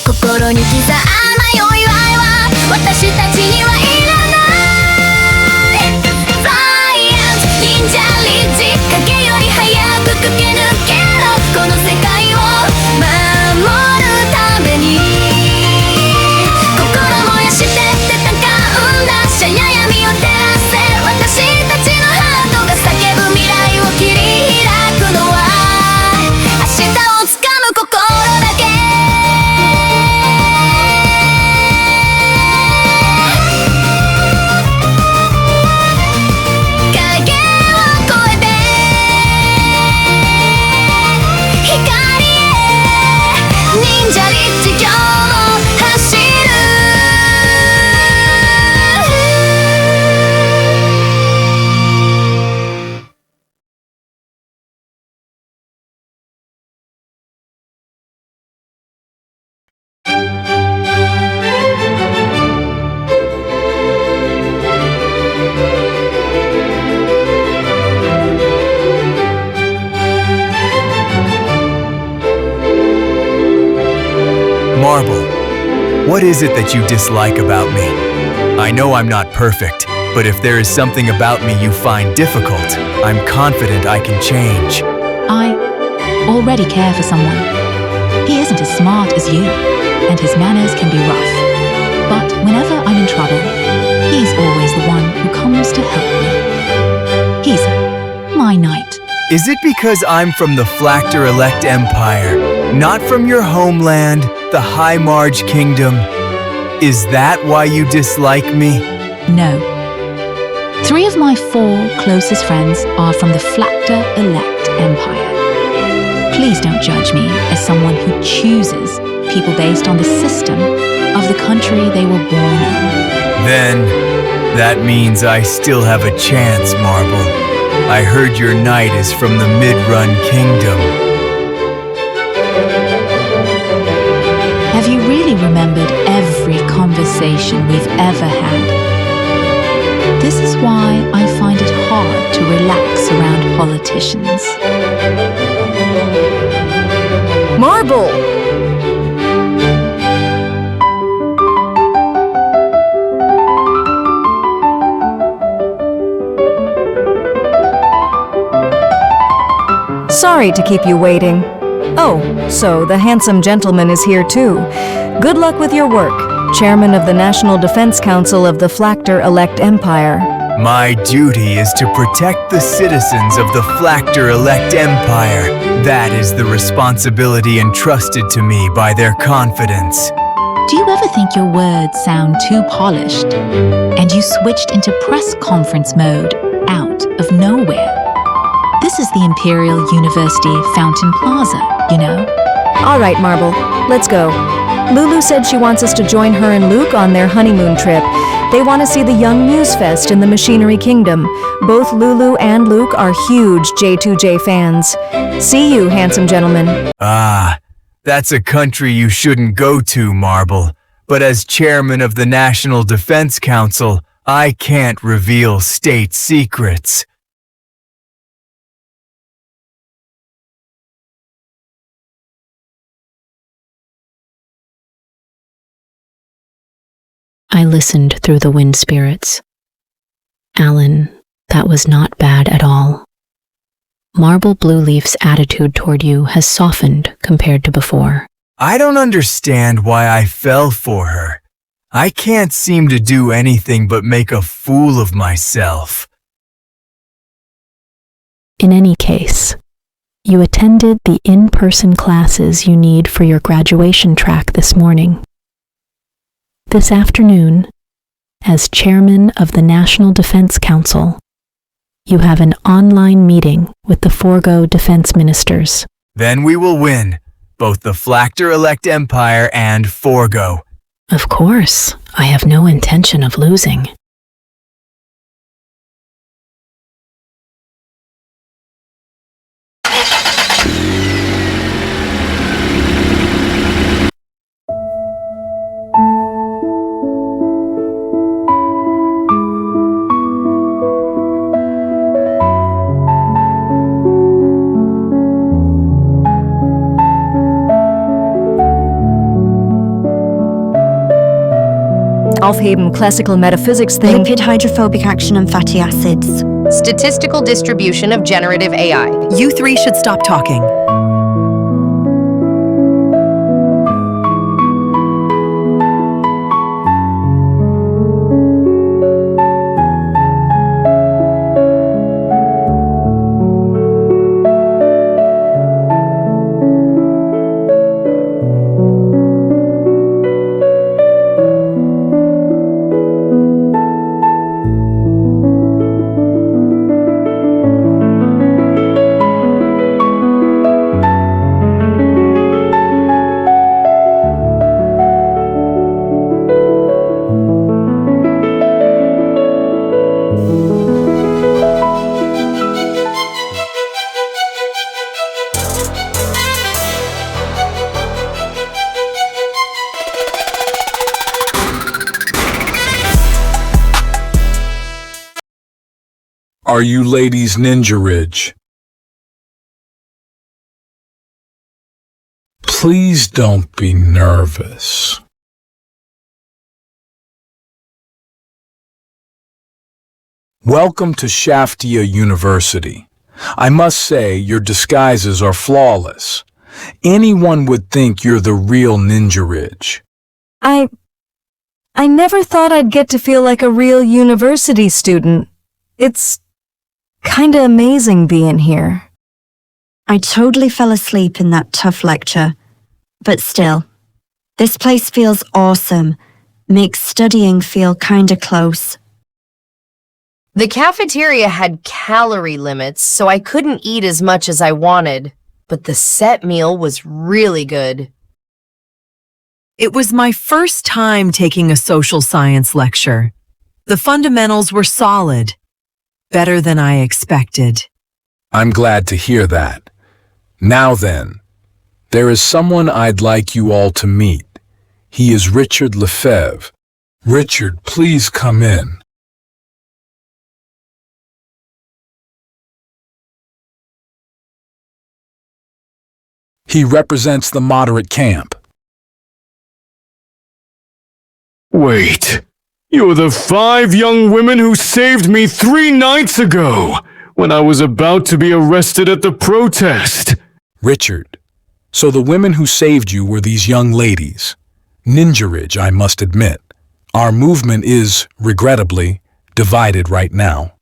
心に刻まよい愛は私たちにはいらない。フライアント忍者リッジ、影より早く駆け抜けろ。この世界を守るために心燃やして戦うんだ。シャヤ闇を照らせ私たちのハートが叫ぶ未来を切り開くのは明日をつかむ心だけ。影を越えて光へ忍者リッチ今日も走る。Marble, what is it that you dislike about me? I know I'm not perfect, but if there is something about me you find difficult, I'm confident I can change. I already care for someone. He isn't as smart as you, and his manners can be rough. But whenever I'm in trouble, he's always the one who comes to help me. He's my knight. Is it because I'm from the Flactor Elect Empire, not from your homeland, the High Marge Kingdom? Is that why you dislike me? No. 3 of my 4 closest friends are from the Flactor Elect Empire. Please don't judge me as someone who chooses people based on the system of the country they were born in. Then, that means I still have a chance, Marble. I heard your knight is from the Mid-Run Kingdom. Have you really remembered every conversation we've ever had? This is why I find it hard to relax around politicians. Marble! Sorry to keep you waiting. Oh, so the handsome gentleman is here too. Good luck with your work, Chairman of the National Defense Council of the Flactor Elect Empire. My duty is to protect the citizens of the Flactor Elect Empire. That is the responsibility entrusted to me by their confidence. Do you ever think your words sound too polished, and you switched into press conference mode out of nowhere? This is the Imperial University Fountain Plaza, you know? All right, Marble, let's go. Lulu said she wants us to join her and Luke on their honeymoon trip. They want to see the Young Muse Fest in the Machinery Kingdom. Both Lulu and Luke are huge J2J fans. See you, handsome gentleman. Ah, that's a country you shouldn't go to, Marble. But as chairman of the National Defense Council, I can't reveal state secrets. I listened through the wind spirits. Alan, that was not bad at all. Marble Blueleaf's attitude toward you has softened compared to before. I don't understand why I fell for her. I can't seem to do anything but make a fool of myself. In any case, you attended the in-person classes you need for your graduation track this morning. This afternoon, as chairman of the National Defense Council, you have an online meeting with the Forgo defense ministers. Then we will win, both the Flactor Elect Empire and Forgo. Of course, I have no intention of losing. Aufheben classical metaphysics thing. Lipid hydrophobic action and fatty acids. Statistical distribution of generative AI. You three should stop talking. Are you ladies Ninja Ridge? Please don't be nervous. Welcome to Shaftia University. I must say your disguises are flawless. Anyone would think you're the real Ninja Ridge. I never thought I'd get to feel like a real university student. It's kinda amazing being here. I totally fell asleep in that tough lecture. But still, this place feels awesome. Makes studying feel kinda close. The cafeteria had calorie limits, so I couldn't eat as much as I wanted, but the set meal was really good. It was my first time taking a social science lecture. The fundamentals were solid. Better than I expected. I'm glad to hear that. Now then, there is someone I'd like you all to meet. He is Richard Lefebvre. Richard, please come in. He represents the moderate camp. Wait, you're the 5 young women who saved me 3 nights ago, when I was about to be arrested at the protest. Richard, so the women who saved you were these young ladies. Ninja Ridge, I must admit. Our movement is, regrettably, divided right now.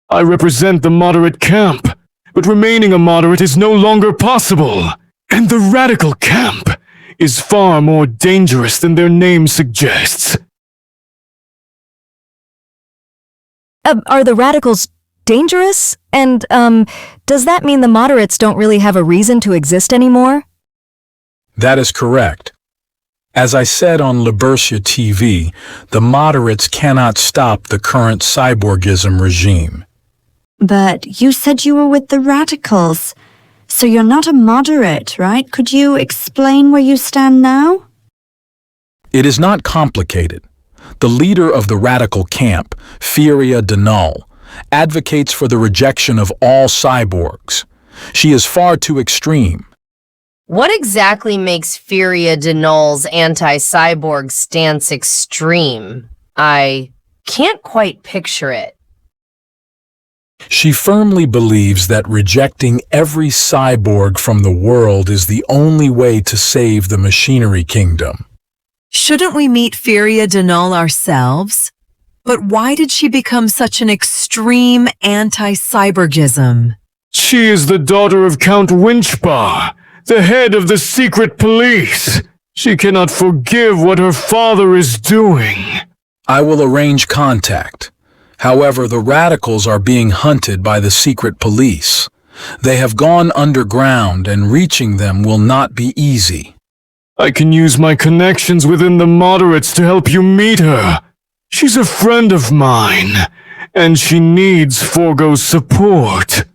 I represent the moderate camp, but remaining a moderate is no longer possible. And the radical camp is far more dangerous than their name suggests. Are the radicals dangerous? And, does that mean the moderates don't really have a reason to exist anymore? That is correct. As I said on Libertia TV, the moderates cannot stop the current cyborgism regime. But you said you were with the radicals. So you're not a moderate, right? Could you explain where you stand now? It is not complicated. The leader of the radical camp, Furia de Null, advocates for the rejection of all cyborgs. She is far too extreme. What exactly makes Furia de Null's anti-cyborg stance extreme? I can't quite picture it. She firmly believes that rejecting every cyborg from the world is the only way to save the machinery kingdom. Shouldn't we meet Furia de Null ourselves? But why did she become such an extreme anti-cyborgism? She is the daughter of Count Winchbar, the head of the secret police. She cannot forgive what her father is doing. I will arrange contact. However, the radicals are being hunted by the secret police. They have gone underground and reaching them will not be easy. I can use my connections within the moderates to help you meet her. She's a friend of mine, and she needs Forgo's support.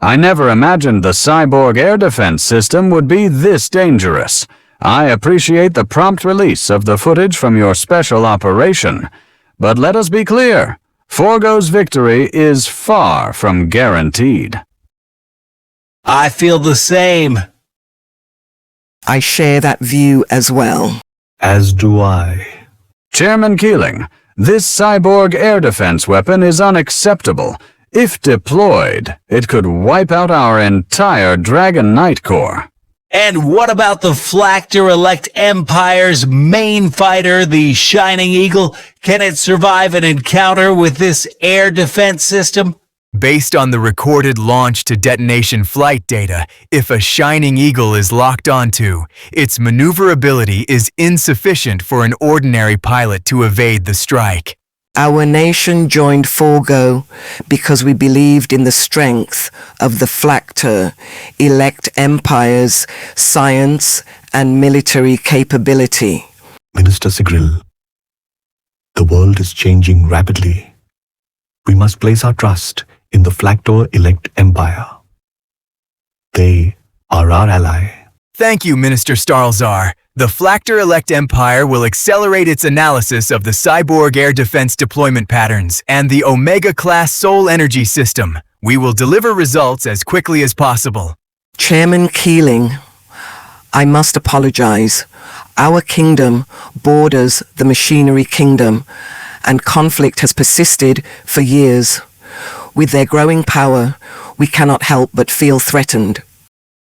I never imagined the cyborg air defense system would be this dangerous. I appreciate the prompt release of the footage from your special operation. But let us be clear, Forgo's victory is far from guaranteed. I feel the same. I share that view as well. As do I. Chairman Keeling, this cyborg air defense weapon is unacceptable. If deployed, it could wipe out our entire Dragon Knight Corps. And what about the Flactor Elect Empire's main fighter, the Shining Eagle? Can it survive an encounter with this air defense system? Based on the recorded launch to detonation flight data, if a Shining Eagle is locked onto, its maneuverability is insufficient for an ordinary pilot to evade the strike. Our nation joined Forgo because we believed in the strength of the Flactor Elect Empire's science and military capability. Minister Sigril, the world is changing rapidly. We must place our trust in the Flactor Elect Empire. They are our ally. Thank you, Minister Starlzar. The Flactor Elect Empire will accelerate its analysis of the cyborg air defense deployment patterns and the Omega-class Soul Energy System. We will deliver results as quickly as possible. Chairman Keeling, I must apologize. Our kingdom borders the Machinery Kingdom, and conflict has persisted for years. With their growing power, we cannot help but feel threatened.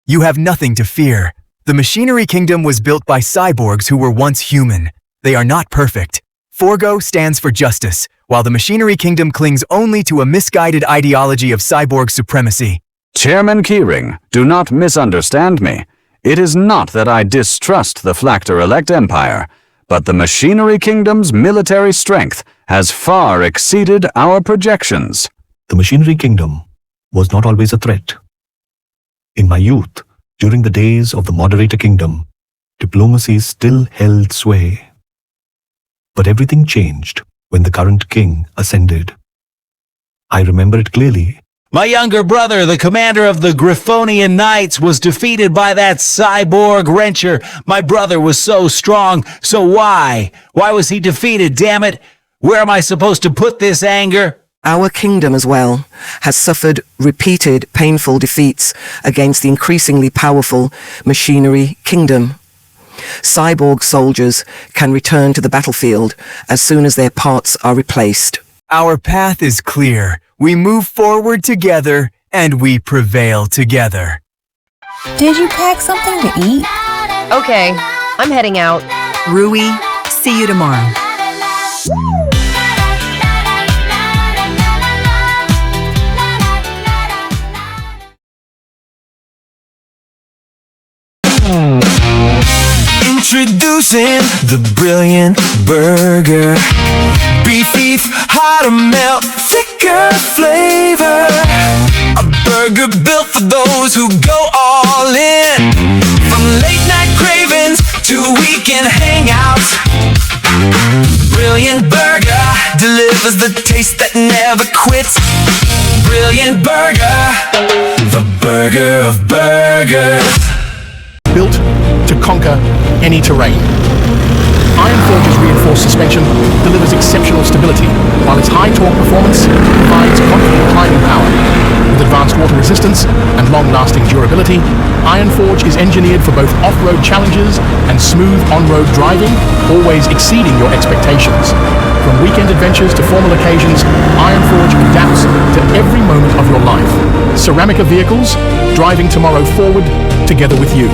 You have nothing to fear. The Machinery Kingdom was built by cyborgs who were once human. They are not perfect. Forgo stands for justice, while the Machinery Kingdom clings only to a misguided ideology of cyborg supremacy. Chairman Keeling, do not misunderstand me. It is not that I distrust the Flactor Elect Empire, but the Machinery Kingdom's military strength has far exceeded our projections. The Machinery Kingdom was not always a threat. In my youth, during the days of the Moderator Kingdom, diplomacy still held sway. But everything changed when the current king ascended. I remember it clearly. My younger brother, the commander of the Griffonian Knights, was defeated by that cyborg wrencher. My brother was so strong, so why? Why was he defeated, damn it? Where am I supposed to put this anger? Our kingdom as well has suffered repeated painful defeats against the increasingly powerful Machinery Kingdom. Cyborg soldiers can return to the battlefield as soon as their parts are replaced. Our path is clear. We move forward together, and we prevail together. Did you pack something to eat? Okay, I'm heading out. Rui, see you tomorrow. Introducing the brilliant burger. Beef, hot to melt, thicker flavor. A burger built for those who go all in. From late night cravings to weekend hangouts. Brilliant burger delivers the taste that never quits. Brilliant burger, the burger of burgers. Built to conquer any terrain. Iron Forge's reinforced suspension delivers exceptional stability, while its high torque performance provides confident climbing power. With advanced water resistance and long-lasting durability, Iron Forge is engineered for both off-road challenges and smooth on-road driving, always exceeding your expectations. From weekend adventures to formal occasions, Iron Forge adapts to every moment of your life. Ceramica vehicles, driving tomorrow forward together with you.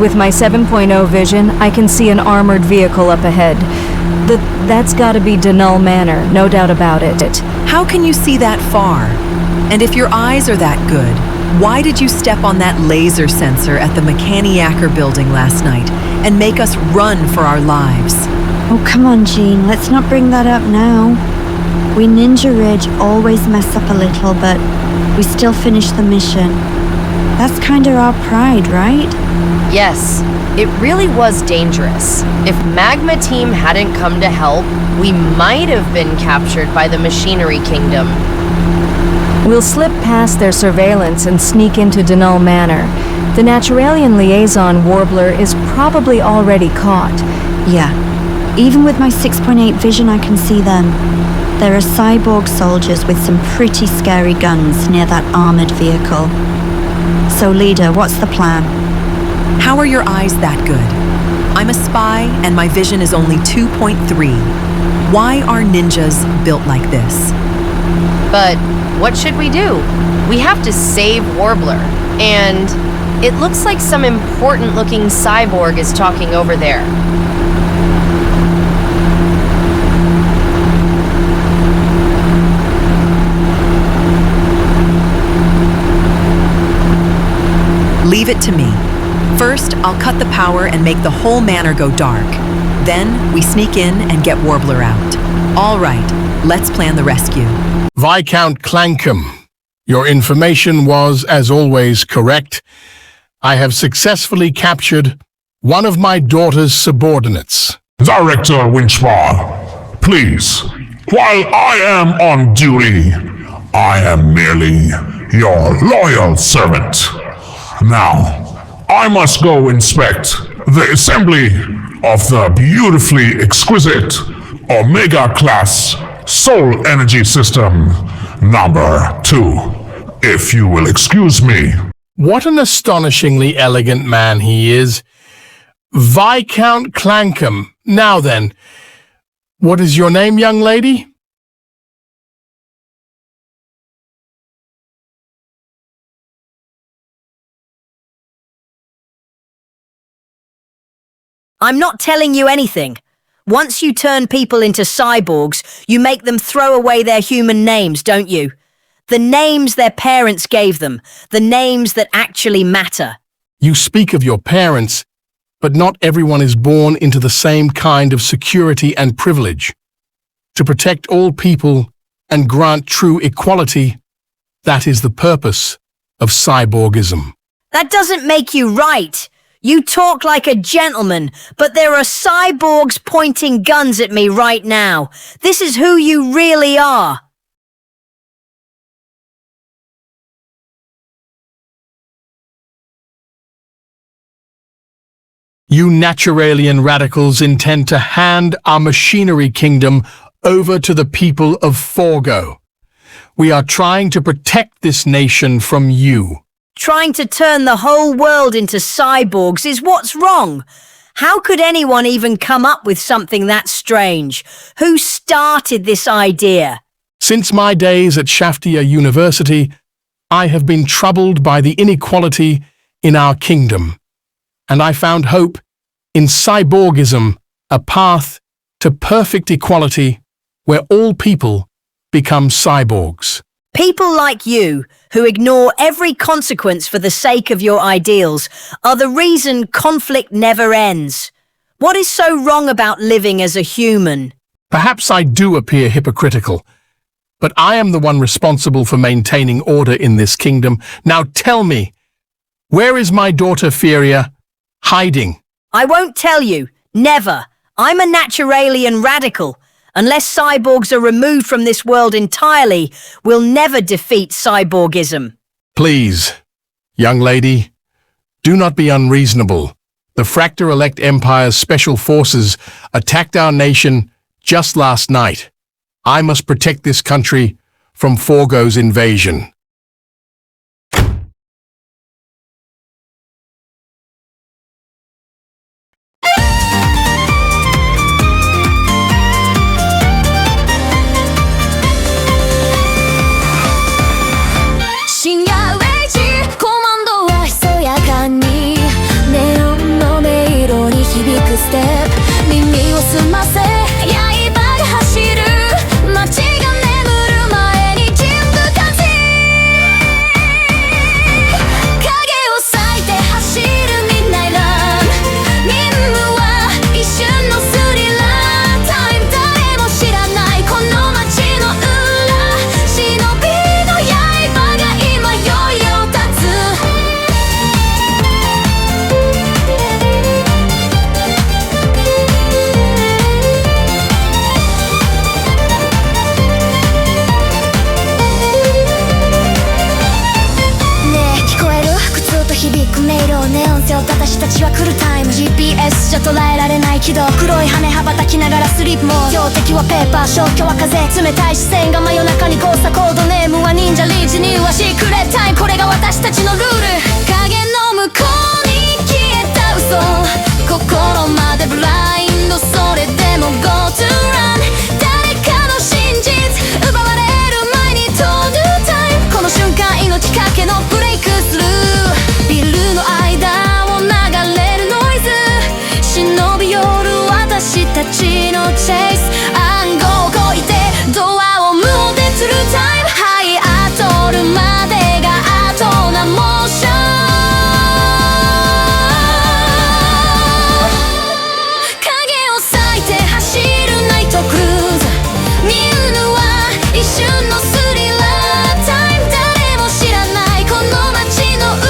With my 7.0 vision, I can see an armored vehicle up ahead. That's gotta be Denal Manor, no doubt about it. How can you see that far? And if your eyes are that good, why did you step on that laser sensor at the Mechaniacker building last night and make us run for our lives? Oh, come on, Jean, let's not bring that up now. We Ninja Ridge always mess up a little, but we still finish the mission. That's kinda our pride, right? Yes, it really was dangerous. If Magma Team hadn't come to help, we might have been captured by the Machinery Kingdom. We'll slip past their surveillance and sneak into Denal Manor. The Naturalian liaison Warbler is probably already caught. Yeah. Even with my 6.8 vision, I can see them. There are cyborg soldiers with some pretty scary guns near that armored vehicle. So, leader, what's the plan? How are your eyes that good? I'm a spy and my vision is only 2.3. Why are ninjas built like this? But what should we do? We have to save Warbler, and it looks like some important-looking cyborg is talking over there. Leave it to me. First, I'll cut the power and make the whole manor go dark. Then, we sneak in and get Warbler out. All right, let's plan the rescue. Viscount Clankum, your information was, as always, correct. I have successfully captured one of my daughter's subordinates. Director Winchbar, please, while I am on duty, I am merely your loyal servant. Now, I must go inspect the assembly of the beautifully exquisite Omega-class Soul Energy System number 2, if you will excuse me. What an astonishingly elegant man he is. Viscount Clankum. Now then, what is your name, young lady? I'm not telling you anything. Once you turn people into cyborgs, you make them throw away their human names, don't you? The names their parents gave them, the names that actually matter. You speak of your parents, but not everyone is born into the same kind of security and privilege. To protect all people and grant true equality, that is the purpose of cyborgism. That doesn't make you right. You talk like a gentleman, but there are cyborgs pointing guns at me right now. This is who you really are. You Naturalian radicals intend to hand our Machinery Kingdom over to the people of Forgo. We are trying to protect this nation from you. Trying to turn the whole world into cyborgs is what's wrong. How could anyone even come up with something that strange? Who started this idea? Since my days at Shaftia University, I have been troubled by the inequality in our kingdom, and I found hope in cyborgism, a path to perfect equality where all people become cyborgs. People like you, who ignore every consequence for the sake of your ideals, are the reason conflict never ends. What is so wrong about living as a human? Perhaps I do appear hypocritical, but I am the one responsible for maintaining order in this kingdom. Now tell me, where is my daughter Feria hiding? I won't tell you. Never. I'm a Naturalian radical. Unless cyborgs are removed from this world entirely, we'll never defeat cyborgism. Please, young lady, do not be unreasonable. The Fractor-elect Empire's special forces attacked our nation just last night. I must protect this country from Forgo's invasion. ステップ耳を澄ませ刃が走る街が眠る前に人部完成影を裂いて走るミッナイラン任務は一瞬のスリラータイム誰も知らないこの街の裏忍びの刃が今よいよ立つ響く迷路ネオン背負った私たちは来るタイム GPS じゃ捉えられない軌道黒い羽羽ばたきながらスリープモード標的はペーパー消去は風冷たい視線が真夜中に交差コードネームは忍者リーチにはシークレットタイムこれが私たちのルール影の向こうに消えた嘘心までブラインドそれでも Go to run 誰かの真実奪われる前に To do time この瞬間命かけのブレイクスルービルの間を流れるノイズ忍び寄る私たちのチェイス暗号を越えてドアを無音で釣るタイムハイアトルまでが後なモーション影を裂いて走るナイトクルーズ見るのは一瞬のスリラータイム誰も知らないこの街の裏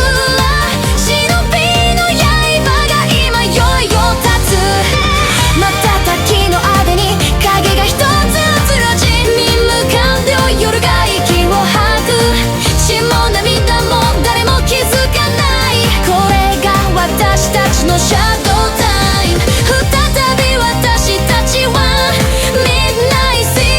私たちのシャドウタイム再び私たちは Midnight City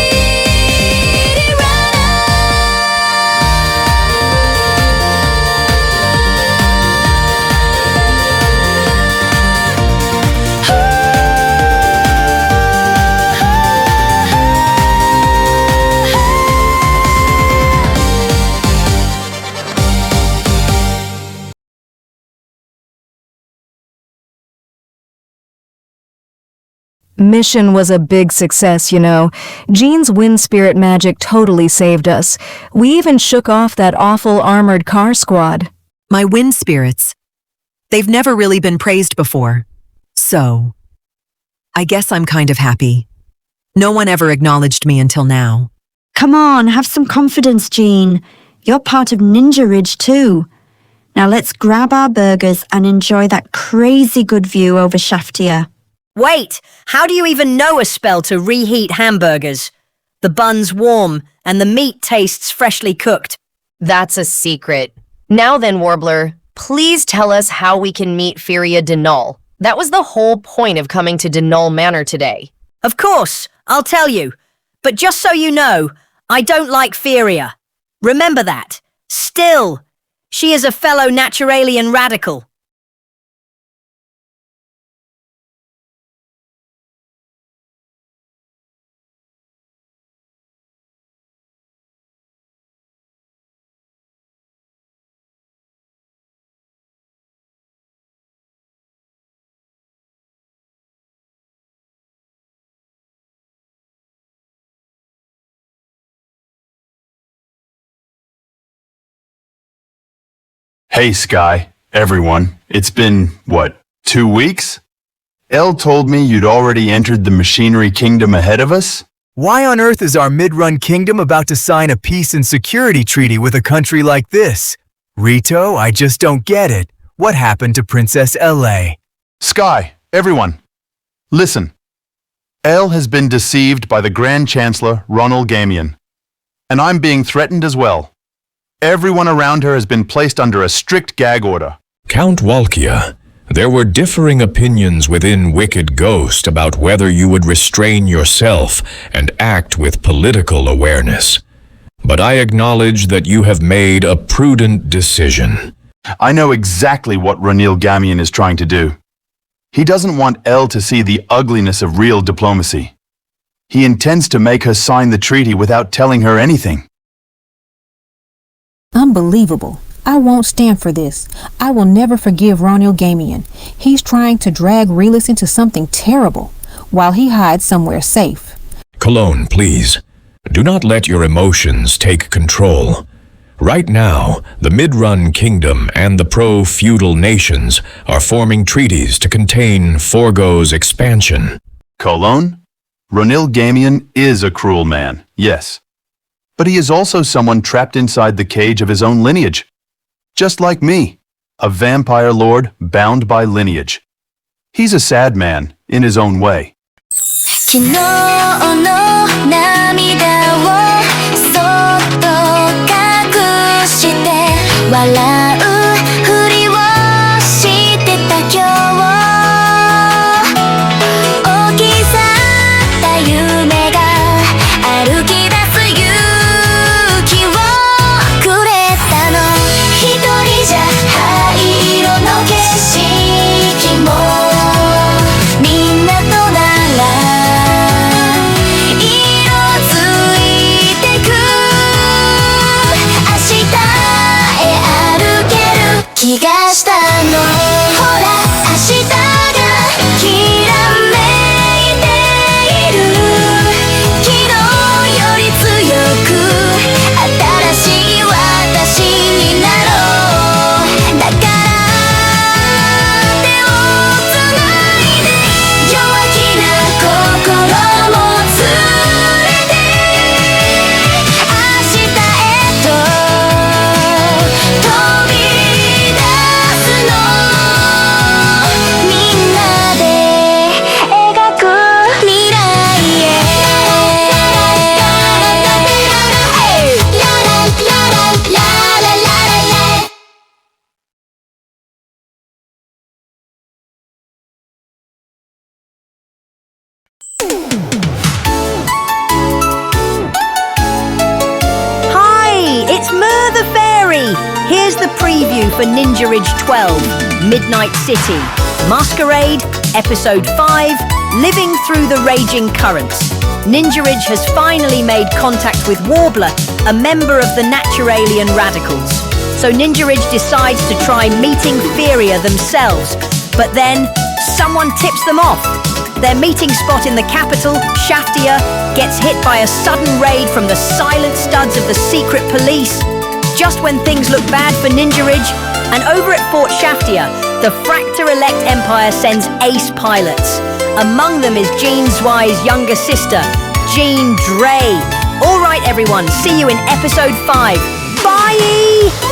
Mission was a big success, you know. Jean's wind spirit magic totally saved us. We even shook off that awful armored car squad. My wind spirits. They've never really been praised before. So, I guess I'm kind of happy. No one ever acknowledged me until now. Come on, have some confidence, Jean. You're part of Ninja Ridge too. Now let's grab our burgers and enjoy that crazy good view over Shaftia. Wait, how do you even know a spell to reheat hamburgers? The bun's warm, and the meat tastes freshly cooked. That's a secret. Now then, Warbler, please tell us how we can meet Furia Denal. That was the whole point of coming to Denal Manor today. Of course, I'll tell you. But just so you know, I don't like Furia. Remember that. Still, she is a fellow Naturalian radical. Hey, Sky, everyone. It's been, what, 2 weeks? Elle told me you'd already entered the Machinery Kingdom ahead of us? Why on earth is our mid-run kingdom about to sign a peace and security treaty with a country like this? Rito, I just don't get it. What happened to Princess LA? Sky, everyone. Listen. Elle has been deceived by the Grand Chancellor, Ronald Gamian. And I'm being threatened as well. Everyone around her has been placed under a strict gag order. Count Walkia, there were differing opinions within Wicked Ghost about whether you would restrain yourself and act with political awareness. But I acknowledge that you have made a prudent decision. I know exactly what Ronald Gamian is trying to do. He doesn't want Elle to see the ugliness of real diplomacy. He intends to make her sign the treaty without telling her anything. Unbelievable. I won't stand for this. I will never forgive Ronil Gamian. He's trying to drag Relis into something terrible, while he hides somewhere safe. Cologne, please. Do not let your emotions take control. Right now, the Mid-Run Kingdom and the pro-feudal nations are forming treaties to contain Forgo's expansion. Cologne? Ronil Gamian is a cruel man, yes. But he is also someone trapped inside the cage of his own lineage. Just like me, a vampire lord bound by lineage. He's a sad man in his own way. 昨日の涙をそっと隠して笑うふりをしてた今日大きさった夢が歩き出す勇気をくれたの一人じゃ灰色の景色もみんなとなら気がしたのほら明日がきらめいている昨日より強く新しい私になろうだから手をつないで弱気な心も連れて明日へと飛びHere's the preview for Ninja Ridge 12, Midnight City, Masquerade, Episode 5, Living Through the Raging Currents. Ninja Ridge has finally made contact with Warbler, a member of the Naturalien Radicals. So Ninja Ridge decides to try meeting Furia themselves, but then someone tips them off. Their meeting spot in the capital, Shaftia, gets hit by a sudden raid from the silent studs of the secret police. Just when things look bad for Ninja Ridge, and over at Fort Shaftia, the Fractor Elect Empire sends ace pilots. Among them is Jean Zwei's younger sister, Jean Drey. All right, everyone, see you in Episode 5. Bye!